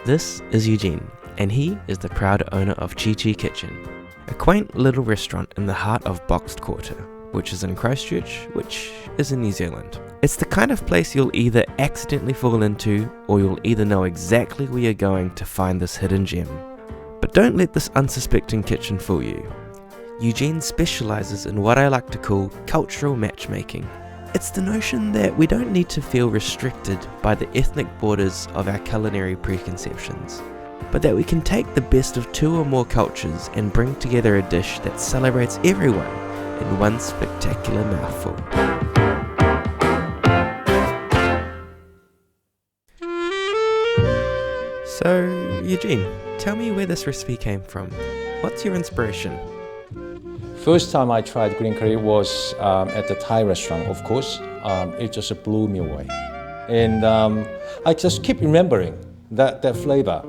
This is Eugene, and he is the proud owner of Chichi Kitchen, a quaint little restaurant in the heart of Boxed Quarter, which is in Christchurch, which is in New Zealand. It's the kind of place you'll either accidentally fall into, or you'll either know exactly where you're going to find this hidden gem. But don't let this unsuspecting kitchen fool you. Eugene specializes in what I like to call cultural matchmaking. It's the notion that we don't need to feel restricted by the ethnic borders of our culinary preconceptions, but that we can take the best of two or more cultures and bring together a dish that celebrates everyone in one spectacular mouthful. So, Eugene, tell me where this recipe came from. What's your inspiration? First time I tried green curry was at the Thai restaurant, of course. It just blew me away. And I just keep remembering that flavor.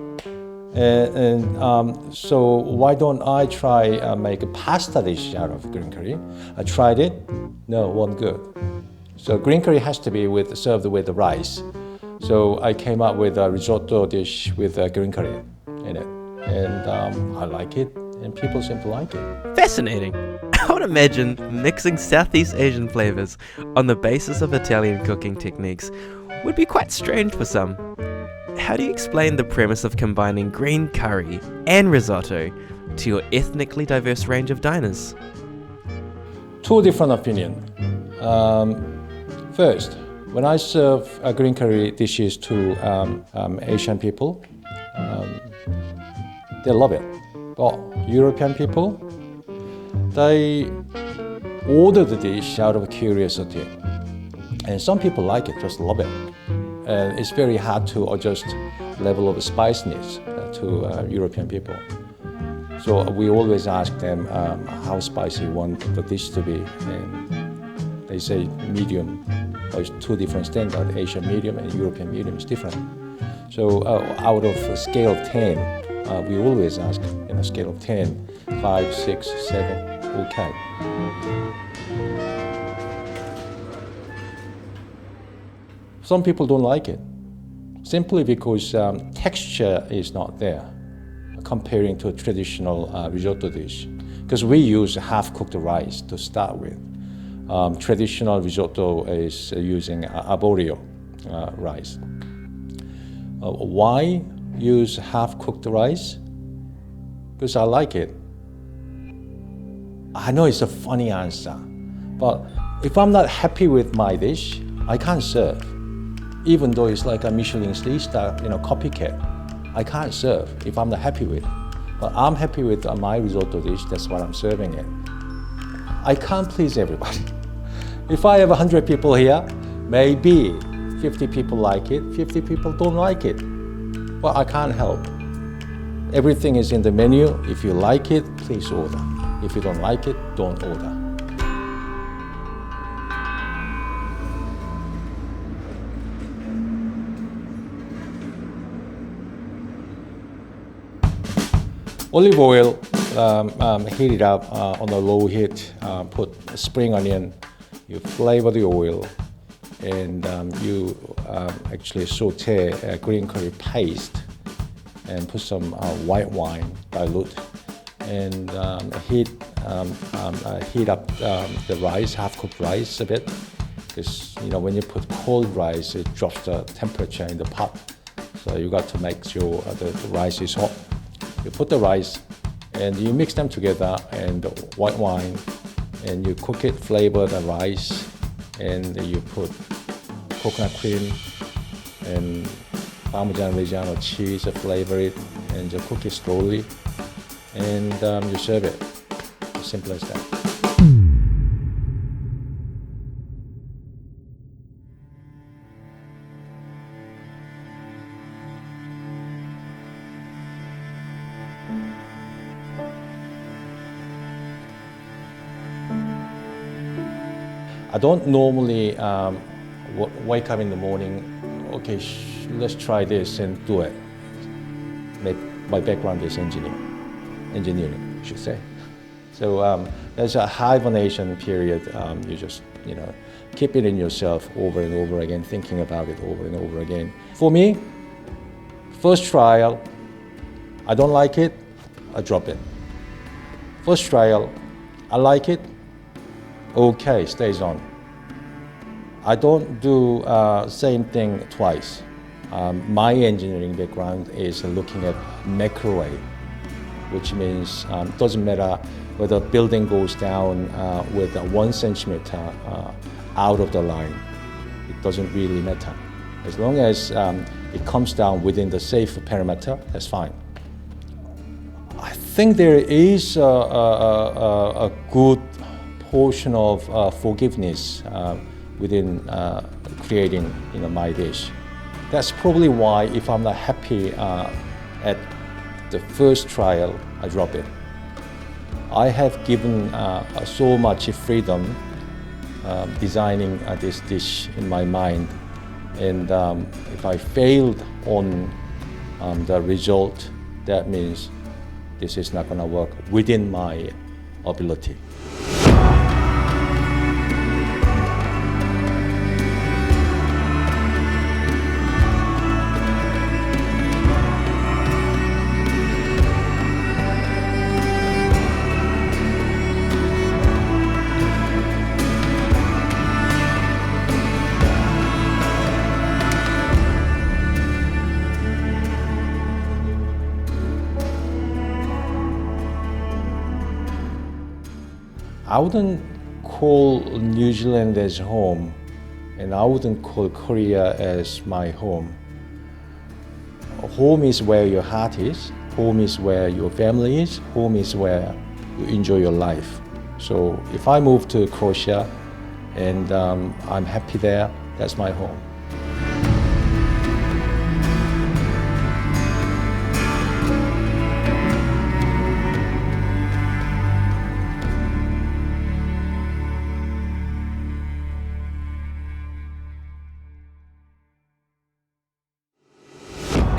So why don't I try make a pasta dish out of green curry? I tried it, no, wasn't good. So green curry has to be served with the rice. So I came up with a risotto dish with green curry in it. And I like it, and people seem to like it. Fascinating! I would imagine mixing Southeast Asian flavors on the basis of Italian cooking techniques would be quite strange for some. How do you explain the premise of combining green curry and risotto to your ethnically diverse range of diners? Two different opinions. First, when I serve green curry dishes to Asian people, they love it. But European people, they order the dish out of curiosity. And some people like it, just love it. And it's very hard to adjust level of spiciness to European people. So we always ask them how spicy you want the dish to be. And they say medium. There's two different standards, Asian medium and European medium is different. So out of a scale of 10, we always ask in a scale of 10, 5, 6, 7, okay. Some people don't like it, simply because texture is not there, comparing to a traditional risotto dish. Because we use half-cooked rice to start with. Traditional risotto is using arborio rice. Why use half-cooked rice? Because I like it. I know it's a funny answer, but if I'm not happy with my dish, I can't serve. Even though it's like a Michelin three-star, copycat, I can't serve if I'm not happy with it. But I'm happy with my risotto dish, that's what I'm serving it. I can't please everybody. If I have 100 people here, maybe 50 people like it, 50 people don't like it. Well, I can't help. Everything is in the menu. If you like it, please order. If you don't like it, don't order. Olive oil, heat it up on a low heat, put spring onion, you flavor the oil, and you actually saute green curry paste and put some white wine, dilute, and heat up the rice, half-cooked rice a bit. Because when you put cold rice, it drops the temperature in the pot. So you got to make sure the rice is hot. You put the rice and you mix them together, and the white wine, and you cook it, flavor the rice, and you put coconut cream and Parmesan Reggiano cheese, flavor it, and you cook it slowly, and you serve it. As simple as that. I don't normally wake up in the morning, okay, let's try this and do it. My background is engineering, I should say. So there's a hibernation period. You just, keep it in yourself over and over again, thinking about it over and over again. For me, First trial, I don't like it, I drop it. First trial, I like it, okay, stays on. I don't do same thing twice. My engineering background is looking at microwave, which means it doesn't matter whether a building goes down with 1 centimeter out of the line. It doesn't really matter. As long as it comes down within the safe parameter, that's fine. I think there is a good portion of forgiveness within creating my dish. That's probably why if I'm not happy at the first trial, I drop it. I have given so much freedom designing this dish in my mind, and if I failed on the result, that means this is not going to work within my ability. I wouldn't call New Zealand as home, and I wouldn't call Korea as my home. Home is where your heart is, home is where your family is, home is where you enjoy your life. So if I move to Croatia and I'm happy there, that's my home.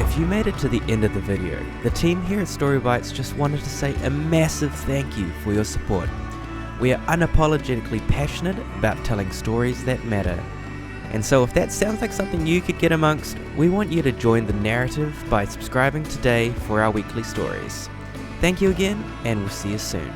If you made it to the end of the video, the team here at StoryBites just wanted to say a massive thank you for your support. We are unapologetically passionate about telling stories that matter. And so if that sounds like something you could get amongst, we want you to join the narrative by subscribing today for our weekly stories. Thank you again, and we'll see you soon.